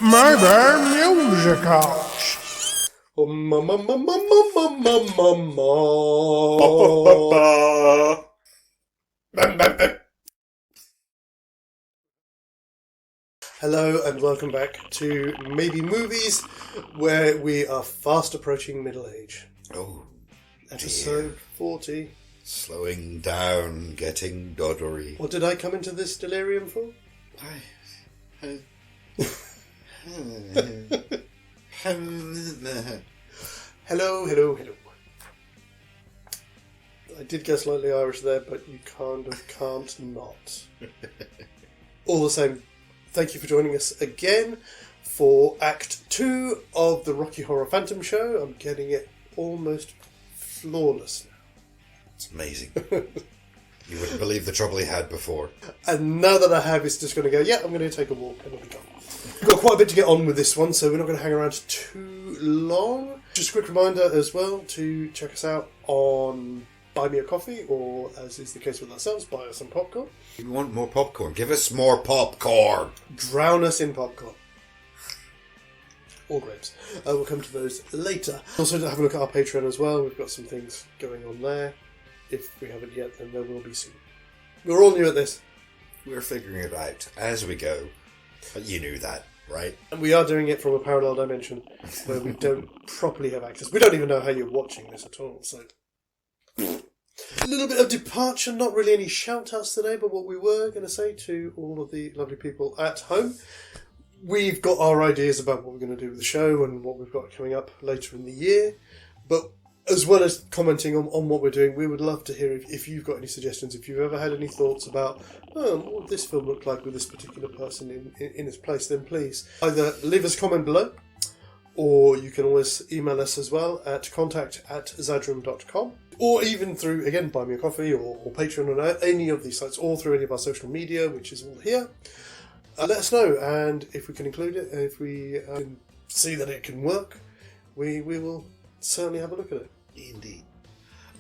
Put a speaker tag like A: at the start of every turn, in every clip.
A: Maybe musicals. Hello and welcome back to Maybe Movies, where we are fast approaching middle age.
B: Oh,
A: Episode 40.
B: Slowing down, getting doddery.
A: What did I come into this delirium for? Hello. I did get slightly Irish there, but you kind of can't not. All the same, thank you for joining us again for Act 2 of the Rocky Horror Phantom Show. I'm getting it almost flawless now.
B: It's amazing. You wouldn't believe the trouble he had before.
A: And now that I have, it's just going to go, yeah, I'm going to take a walk and it'll be gone. We've got quite a bit to get on with this one, so we're not going to hang around too long. Just a quick reminder as well to check us out on Buy Me a Coffee, or as is the case with ourselves, buy us some popcorn.
B: We want more popcorn. Give us more popcorn.
A: Drown us in popcorn. Or grapes. We'll come to those later. Also, have a look at our Patreon as well. We've got some things going on there. If we haven't yet, then there will be soon. We're all new at this.
B: We're figuring it out as we go. But you knew that, right?
A: And we are doing it from a parallel dimension where we don't properly have access. We don't even know how you're watching this at all, so... A little bit of departure, not really any shout-outs today, but what we were going to say to all of the lovely people at home. We've got our ideas about what we're going to do with the show and what we've got coming up later in the year, but as well as commenting on what we're doing, we would love to hear if you've got any suggestions, if you've ever had any thoughts about what would this film look like with this particular person in its place, then please either leave us a comment below, or you can always email us as well at contact@xadrum.com, or even through, again, Buy Me a Coffee or Patreon or any of these sites, or through any of our social media, which is all here. Let us know, and if we can include it, if we can see that it can work, we will certainly have a look at it.
B: Indeed.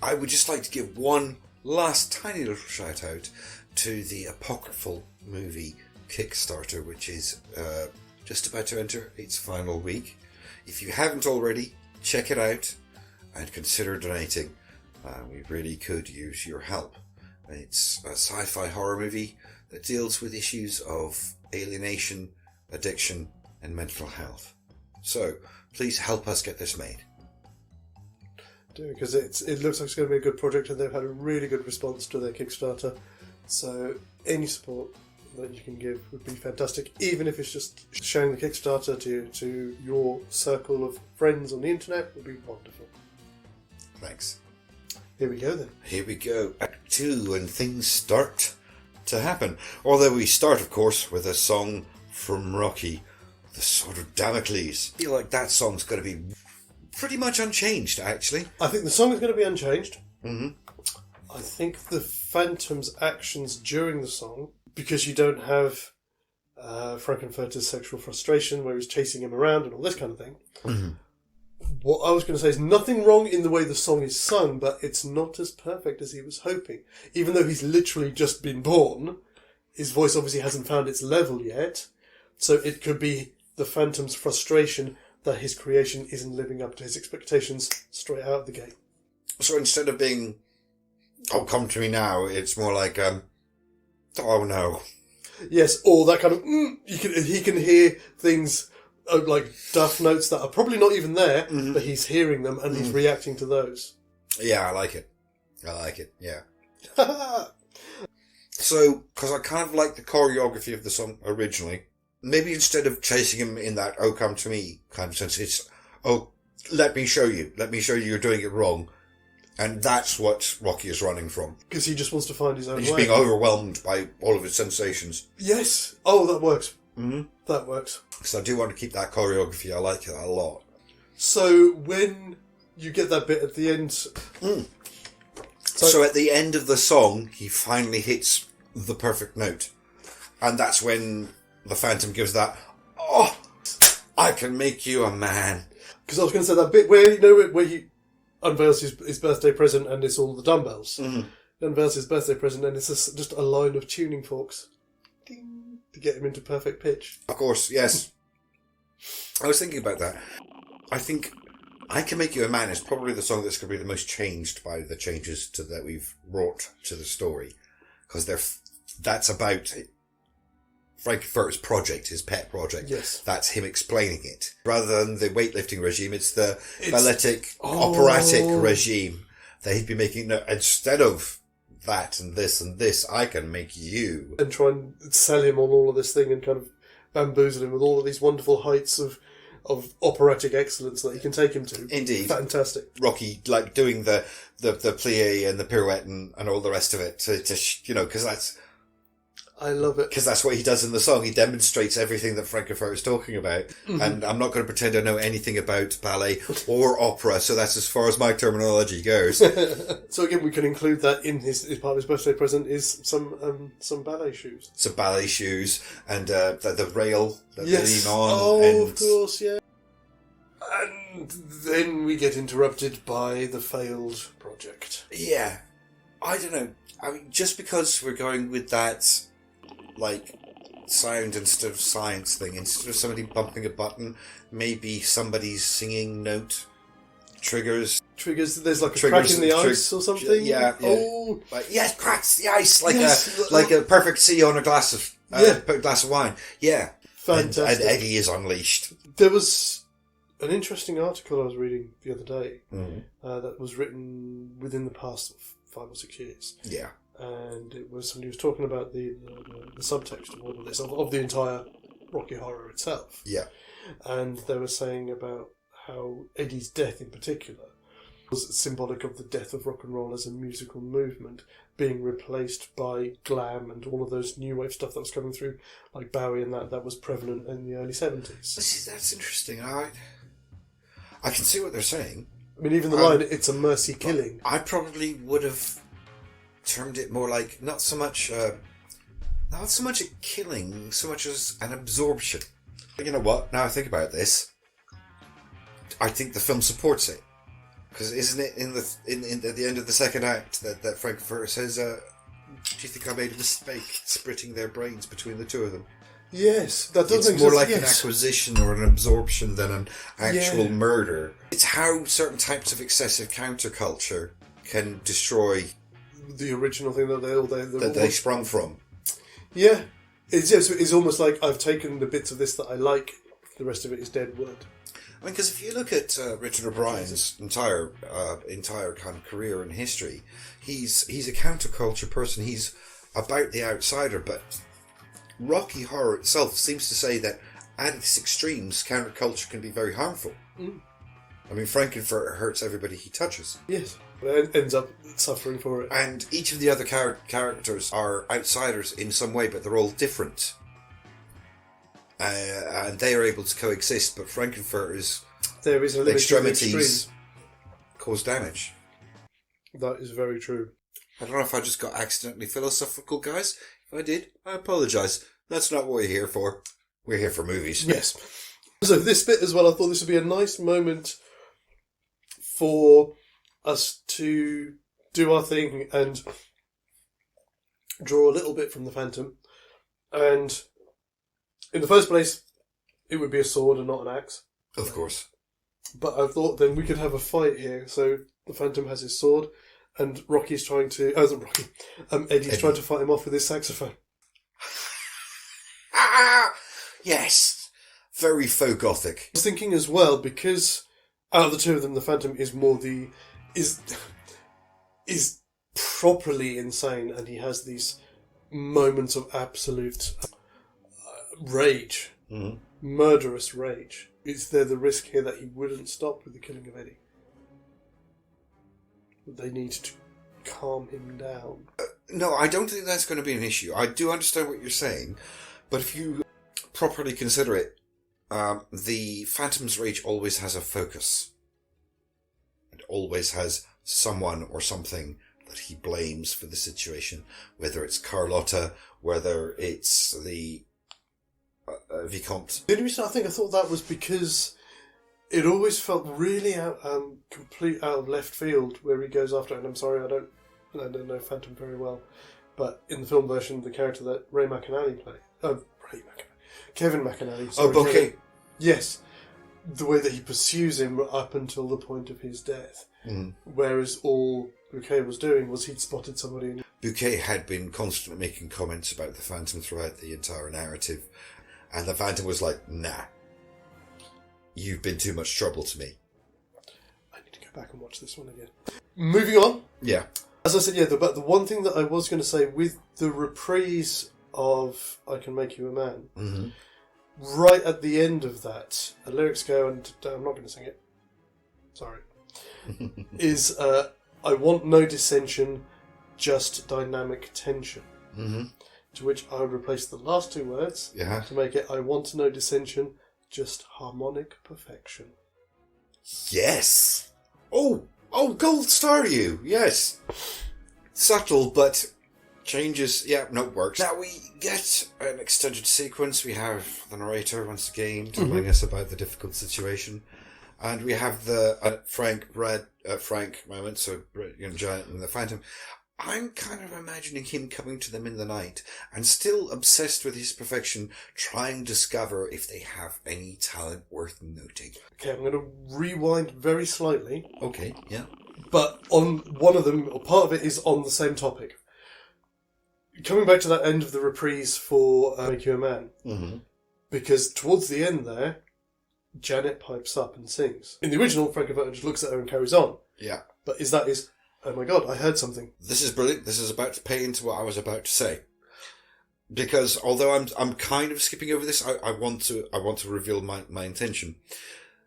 B: I would just like to give one last tiny little shout out to the Apocryphal movie Kickstarter, which is just about to enter its final week. If you haven't already, check it out and consider donating. We really could use your help. It's a sci-fi horror movie that deals with issues of alienation, addiction, and mental health. So, please help us get this made.
A: Because it looks like it's going to be a good project, and they've had a really good response to their Kickstarter. So any support that you can give would be fantastic, even if it's just sharing the Kickstarter to your circle of friends on the internet would be wonderful.
B: Thanks.
A: Here we go then.
B: Here we go. Act 2, and things start to happen. Although we start, of course, with a song from Rocky, the Sword of Damocles. I feel like that song's going to be pretty much unchanged, actually.
A: I think the song is going to be unchanged.
B: Mm-hmm.
A: I think the Phantom's actions during the song, because you don't have Frankenfurter's sexual frustration where he's chasing him around and all this kind of thing.
B: Mm-hmm.
A: What I was going to say is nothing wrong in the way the song is sung, but it's not as perfect as he was hoping. Even though he's literally just been born, his voice obviously hasn't found its level yet. So it could be the Phantom's frustration that his creation isn't living up to his expectations straight out of the gate.
B: So instead of being, oh, come to me now, it's more like, oh no.
A: Yes, or that kind of, he can hear things like duff notes that are probably not even there,
B: mm-hmm.
A: but he's hearing them and he's reacting to those.
B: Yeah, I like it, yeah. So, because I kind of like the choreography of the song originally, maybe instead of chasing him in that, oh, come to me kind of sense, it's, oh, let me show you you're doing it wrong. And that's what Rocky is running from.
A: Because he just wants to find his own way.
B: He's being overwhelmed by all of his sensations.
A: Yes. Oh, that works.
B: Mm-hmm.
A: That works.
B: Because I do want to keep that choreography. I like it a lot.
A: So, when you get that bit at the end...
B: So at the end of the song, he finally hits the perfect note. And that's when the Phantom gives that, oh, I can make you a man.
A: Because I was going to say that bit where he unveils his birthday present and it's all the dumbbells.
B: Mm-hmm.
A: He unveils his birthday present and it's just a line of tuning forks. Ding, to get him into perfect pitch.
B: Of course, yes. I was thinking about that. I think I Can Make You a Man is probably the song that's going to be the most changed by the changes that we've brought to the story. Because that's about Frankfurter's project, his pet project.
A: Yes.
B: That's him explaining it. Rather than the weightlifting regime, it's the balletic, operatic regime that he'd be making. Instead of that and this, I can make you.
A: And try and sell him on all of this thing and kind of bamboozle him with all of these wonderful heights of operatic excellence that he can take him to.
B: Indeed.
A: Fantastic.
B: Rocky, like, doing the plie and the pirouette and all the rest of it because that's...
A: I love it.
B: Because that's what he does in the song. He demonstrates everything that Frankfurter is talking about. Mm-hmm. And I'm not going to pretend I know anything about ballet or opera, so that's as far as my terminology goes.
A: So again, we can include that in his part of his birthday present is some ballet shoes.
B: Some ballet shoes and the rail that they lean on.
A: Oh, of course, yeah. And then we get interrupted by the failed project.
B: Yeah. I don't know. I mean, just because we're going with that... like sound instead of science thing, instead of somebody bumping a button, maybe somebody's singing note triggers. There's like a crack in the ice or something. Yeah. Oh, yes, cracks the ice like a perfect sea on a glass of wine. Yeah,
A: fantastic.
B: And Eddie is unleashed.
A: There was an interesting article I was reading the other day that was written within the past 5 or 6 years.
B: Yeah.
A: And it was somebody who was talking about the subtext of all of this, of the entire Rocky Horror itself.
B: Yeah.
A: And they were saying about how Eddie's death in particular was symbolic of the death of rock and roll as a musical movement, being replaced by glam and all of those new wave stuff that was coming through, like Bowie and that was prevalent in the early 70s.
B: That's interesting. I can see what they're saying.
A: I mean, even the line, it's a mercy killing.
B: I probably would have termed it more like not so much a killing, so much as an absorption. You know what? Now I think about this, I think the film supports it, because isn't it at the end of the second act that Frankfurter says, "Do you think I made a mistake splitting their brains between the two of them?"
A: Yes, that does
B: It's more like an acquisition or an absorption than an actual murder. It's how certain types of excessive counterculture can destroy
A: the original thing that
B: they sprung from.
A: Yeah. It's almost like I've taken the bits of this that I like, the rest of it is dead wood.
B: I mean, because if you look at Richard O'Brien's entire kind of career and history, he's a counterculture person. He's about the outsider, but Rocky Horror itself seems to say that at its extremes, counterculture can be very harmful. Mm. I mean, Frankenfurter hurts everybody he touches.
A: Yes. But ends up suffering for it.
B: And each of the other characters are outsiders in some way, but they're all different. And they are able to coexist, but Frankenfurter's extremities cause damage.
A: That is very true.
B: I don't know if I just got accidentally philosophical, guys. If I did, I apologise. That's not what we're here for. We're here for movies.
A: Yes. So this bit as well, I thought this would be a nice moment for us to do our thing and draw a little bit from the Phantom. And in the first place, it would be a sword and not an axe.
B: Of course.
A: But I thought then we could have a fight here. So the Phantom has his sword and Rocky's trying to... Eddie's trying to fight him off with his saxophone.
B: Yes! Very faux gothic.
A: I was thinking as well, because out of the two of them, the Phantom is more is properly insane, and he has these moments of absolute rage, murderous rage. Is there the risk here that he wouldn't stop with the killing of Eddie? They need to calm him down.
B: No, I don't think that's going to be an issue. I do understand what you're saying, but if you properly consider it, the Phantom's rage always has a focus. It always has someone or something that he blames for the situation, whether it's Carlotta, whether it's the Vicomte.
A: The only reason I thought that was because it always felt really complete out of left field where he goes after it. And I'm sorry, I don't know Phantom very well, but in the film version, the character that Kevin McAnally. Sorry, Yes, the way that he pursues him up until the point of his death.
B: Mm.
A: Whereas all Bouquet was doing was he'd spotted somebody. And
B: Bouquet had been constantly making comments about the Phantom throughout the entire narrative, and the Phantom was like, nah, you've been too much trouble to me.
A: I need to go back and watch this one again. Moving on.
B: Yeah.
A: As I said, yeah, but the one thing that I was going to say, with the reprise of I Can Make You a Man,
B: Mm-hmm.
A: right at the end of that, the lyrics go, and I'm not going to sing it, sorry, is I want no dissension, just dynamic tension.
B: Mm-hmm.
A: To which I would replace the last two words to make it I want no dissension, just harmonic perfection.
B: Yes! Oh, gold star you! Yes! Subtle, but changes, works. Now we get an extended sequence. We have the narrator once again telling us about the difficult situation. And we have the Frank moment, so Janet and the Phantom. I'm kind of imagining him coming to them in the night and still obsessed with his perfection, trying to discover if they have any talent worth noting.
A: Okay, I'm going to rewind very slightly.
B: Okay, yeah.
A: But on one of them, or part of it is on the same topic. Coming back to that end of the reprise for Make You a Man, because towards the end there, Janet pipes up and sings. In the original, Frankenfurter just looks at her and carries on.
B: Yeah.
A: But oh my god, I heard something.
B: This is brilliant. This is about to pay into what I was about to say. Because although I'm kind of skipping over this, I want to reveal my intention.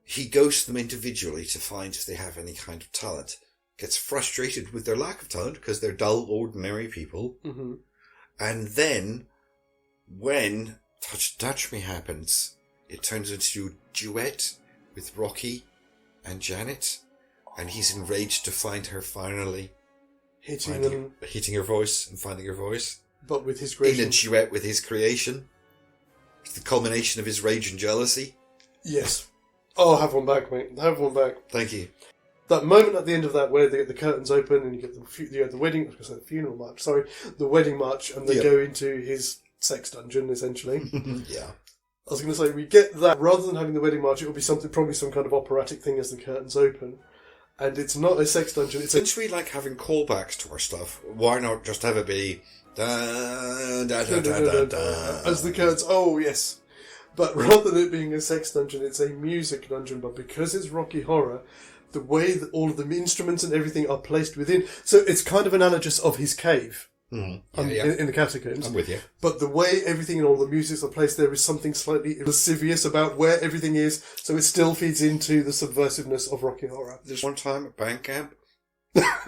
B: He ghosts them individually to find if they have any kind of talent. Gets frustrated with their lack of talent because they're dull, ordinary people. Mm-hmm. And then, when Touch Me happens, it turns into a duet with Rocky and Janet. And he's enraged to find her finally hitting her voice and finding her voice.
A: But with his creation.
B: In a duet with his creation. It's the culmination of his rage and jealousy.
A: Yes. Oh, have one back, mate. Have one back.
B: Thank you.
A: That moment at the end of that where the curtains open and you get the wedding, I was going to say the funeral march, sorry, the wedding march, and they go into his sex dungeon, essentially.
B: Yeah.
A: I was going to say, we get that, rather than having the wedding march, it will be probably some kind of operatic thing as the curtains open. And it's not a sex dungeon,
B: Since we like having callbacks to our stuff, why not just have it be da da da da da da
A: as the curtains, oh yes. But rather than it being a sex dungeon, it's a music dungeon, but because it's Rocky Horror, the way that all of the instruments and everything are placed within, so it's kind of analogous of his cave. In the catacombs.
B: I'm with you.
A: But the way everything and all the musics are placed, there is something slightly lascivious about where everything is, so it still feeds into the subversiveness of Rocky Horror.
B: There's one time at band camp. Yeah, I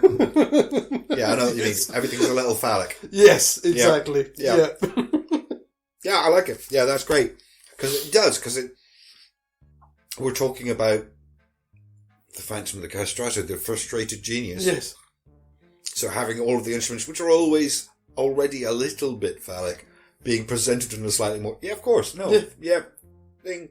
B: know what you mean. Everything's a little phallic.
A: Yes, exactly. Yeah.
B: Yeah, I like it. Yeah, that's great. Because we're talking about the Phantom of the Castrato, the frustrated genius.
A: Yes.
B: So having all of the instruments, which are always already a little bit phallic, being presented in a slightly more... Yeah, of course. No. Yeah. Being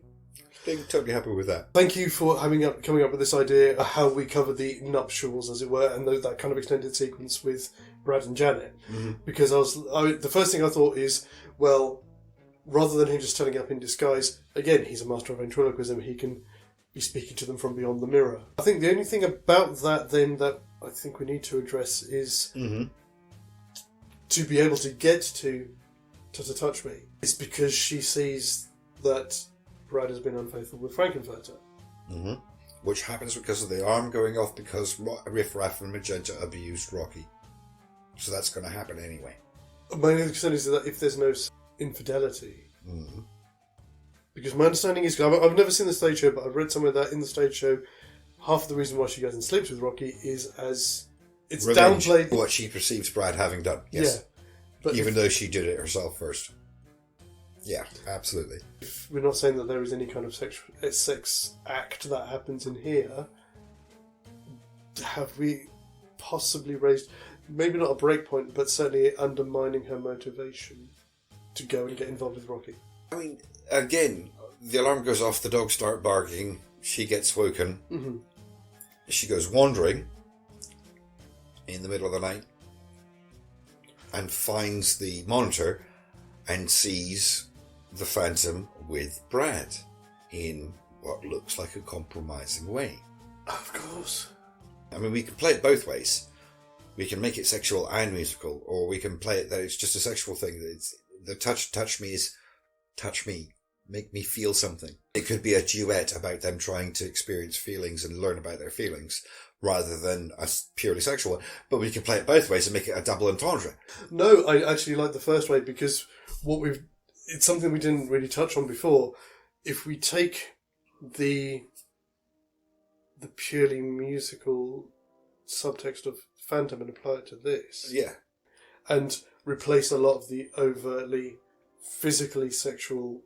B: totally happy with that.
A: Thank you for coming up with this idea of how we cover the nuptials, as it were, and that kind of extended sequence with Brad and Janet. Mm-hmm. Because the first thing I thought is, well, rather than him just turning up in disguise, again, he's a master of ventriloquism, he can be speaking to them from beyond the mirror. I think the only thing about that, then, that I think we need to address is to be able to get to touch me. It's because she sees that Brad has been unfaithful with Frankenfurter.
B: Mm-hmm. Which happens because of the alarm going off because Riff Raff and Magenta abused Rocky. So that's going to happen anyway.
A: My only concern is that if there's no infidelity... Mm-hmm. Because my understanding is... I've never seen the stage show, but I've read somewhere that in the stage show, half of the reason why she goes and sleeps with Rocky is as... It's
B: revenge,
A: downplayed...
B: what she perceives Brad having done. Yes. Yeah. But even though she did it herself first. Yeah, absolutely.
A: If we're not saying that there is any kind of sex act that happens in here, have we possibly raised, maybe not a breakpoint, but certainly undermining her motivation to go and get involved with Rocky?
B: I mean, again, the alarm goes off, the dogs start barking, she gets woken, she goes wandering in the middle of the night and finds the monitor and sees the Phantom with Brad. in what looks like a compromising way.
A: Of course.
B: I mean, we can play it both ways. We can make it sexual and musical, or we can play it that it's just a sexual thing. That it's the touch me is touch me, make me feel something. It could be a duet about them trying to experience feelings and learn about their feelings, rather than a purely sexual one. But we can play it both ways and make it a double entendre.
A: No, I actually like the first way because it's something we didn't really touch on before. If we take the purely musical subtext of Phantom and apply it to this,
B: Yeah.
A: and replace a lot of the overtly physically sexual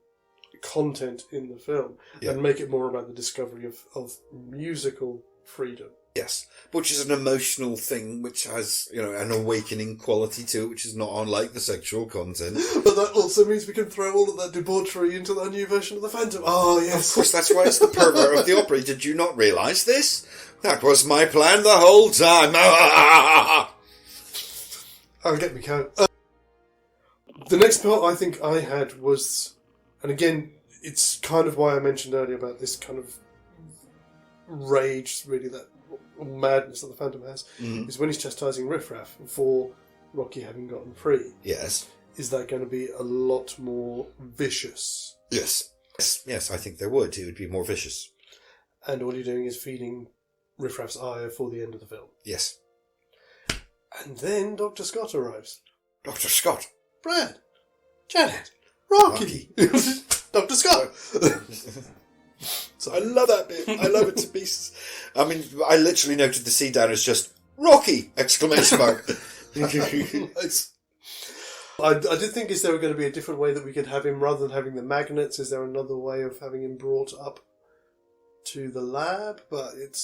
A: content in the film, and make it more about the discovery of musical freedom.
B: Yes, which is an emotional thing, which has, an awakening quality to it, which is not unlike the sexual content.
A: But that also means we can throw all of that debauchery into that new version of the Phantom. Oh, yes.
B: Of course, that's why it's the pervert of the opera. Did you not realise this? That was my plan the whole time.
A: I'll get me count. The next part I think I had was, and again, it's kind of why I mentioned earlier about this kind of rage, really, that madness that the Phantom has, is when he's chastising Riff Raff for Rocky having gotten free.
B: Yes.
A: Is that going to be a lot more vicious?
B: Yes. Yes, I think there would. It would be more vicious.
A: And all you're doing is feeding Riff Raff's ire for the end of the film.
B: Yes.
A: And then Dr. Scott arrives.
B: Dr. Scott.
A: Brad. Janet. Rocky. Dr. Scott.
B: So I love that bit. I love it to pieces. I mean, I literally noted the C down as just Rocky! Exclamation mark.
A: I did think, is there going to be a different way that we could have him rather than having the magnets? Is there another way of having him brought up to the lab? But it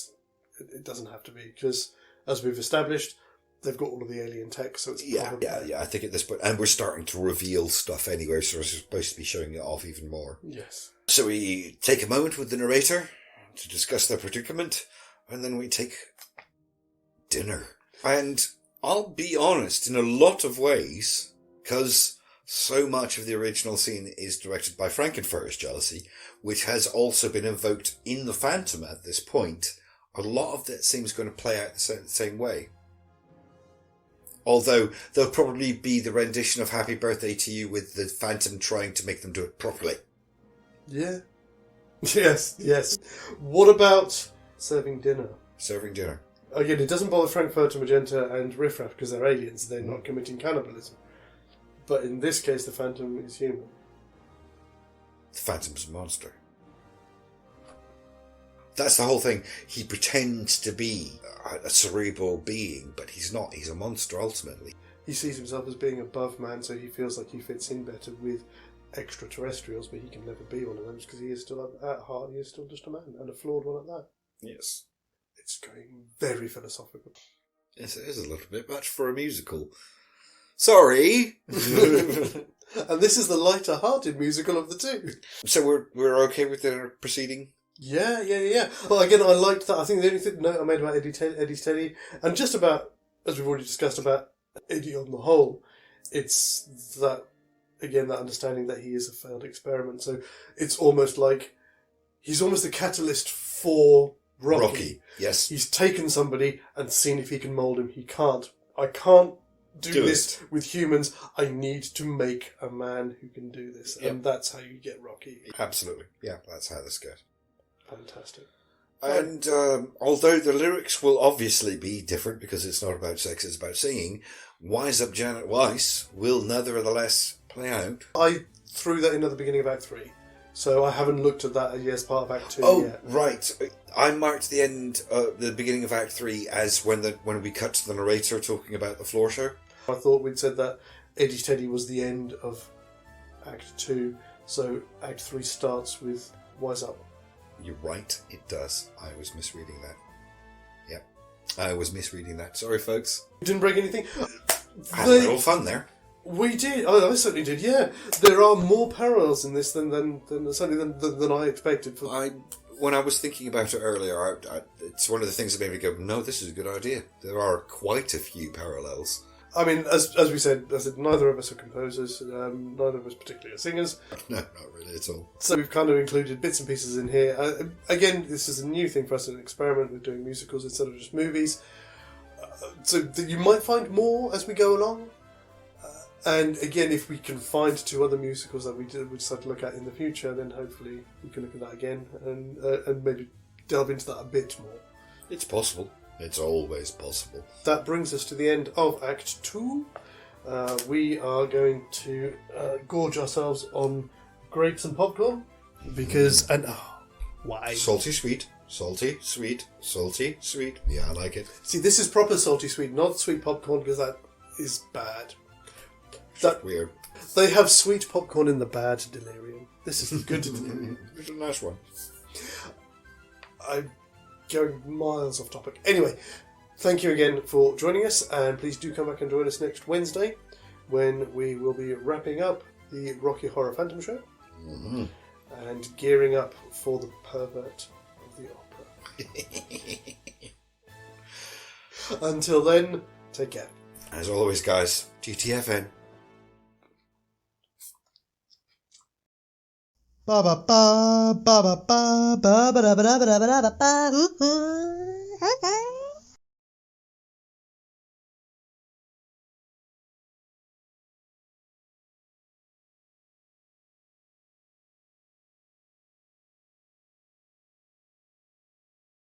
A: doesn't have to be, because as we've established, they've got all of the alien tech, so it's probably...
B: Yeah, I think at this point, and we're starting to reveal stuff anyway, so we're supposed to be showing it off even more.
A: Yes.
B: So we take a moment with the narrator to discuss their predicament, and then we take dinner. And I'll be honest, in a lot of ways, because so much of the original scene is directed by Frankenfurter's jealousy, which has also been invoked in The Phantom at this point, a lot of that seems going to play out the same way. Although there'll probably be the rendition of Happy Birthday to You with the Phantom trying to make them do it properly.
A: Yeah. Yes. What about serving dinner?
B: Serving dinner.
A: Again, it doesn't bother Frankfurter, Magenta and Riff Raff because they're aliens. They're not committing cannibalism. But in this case, the Phantom is human.
B: The Phantom's a monster. That's the whole thing. He pretends to be a cerebral being, but he's not. He's a monster, ultimately.
A: He sees himself as being above man, so he feels like he fits in better with extraterrestrials, but he can never be one of them because he is still, at heart, he is still just a man, and a flawed one at that.
B: Yes.
A: It's going very philosophical.
B: Yes, it is a little bit much for a musical. Sorry!
A: And this is the lighter-hearted musical of the two.
B: So we're okay with the proceeding?
A: Yeah. Well, again, I liked that. I think the only note I made about Eddie's Teddy, and just about, as we've already discussed, about Eddie on the whole, it's that, again, that understanding that he is a failed experiment. So it's almost like he's almost the catalyst for Rocky.
B: Yes.
A: He's taken somebody and seen if he can mould him. He can't. I can't do this with humans. I need to make a man who can do this. Yep. And that's how you get Rocky.
B: Absolutely. Yeah, that's how this goes.
A: Fantastic.
B: And although the lyrics will obviously be different because it's not about sex, it's about singing, Wise Up Janet Weiss will nevertheless play out.
A: I threw that in at the beginning of Act 3, so I haven't looked at that as part of Act 2 yet.
B: Oh, right. I marked the beginning of Act 3 as when we cut to the narrator talking about the floor show.
A: I thought we'd said that Eddie's Teddy was the end of Act 2, so Act 3 starts with Wise Up.
B: You're right, it does. I was misreading that. Yep. I was misreading that. Sorry, folks.
A: You didn't break anything?
B: Had a little fun there.
A: We did. Oh, I certainly did, yeah. There are more parallels in this than I expected.
B: When I was thinking about it earlier, it's one of the things that made me go, no, this is a good idea. There are quite a few parallels.
A: I mean, as we said, neither of us are composers, neither of us particularly are singers.
B: No, not really at all.
A: So we've kind of included bits and pieces in here. Again, this is a new thing for us, an experiment with doing musicals instead of just movies. So that you might find more as we go along. And again, if we can find 2 other musicals that we decide to look at in the future, then hopefully we can look at that again and maybe delve into that a bit more.
B: It's possible. It's always possible.
A: That brings us to the end of Act 2. We are going to gorge ourselves on grapes and popcorn because why?
B: Salty sweet, salty sweet, salty sweet. Yeah, I like it.
A: See, this is proper salty sweet, not sweet popcorn, because that is bad. That
B: weird.
A: They have sweet popcorn in the bad delirium. This is the good delirium.
B: It's a nice one.
A: I'm going miles off topic. Anyway, thank you again for joining us, and please do come back and join us next Wednesday when we will be wrapping up the Rocky Horror Phantom Show and gearing up for the pervert of the opera. Until then, take care.
B: As always, guys, GTFN.
C: Ba ba ba ba ba ba ba ba ba ba ba ba ba ba.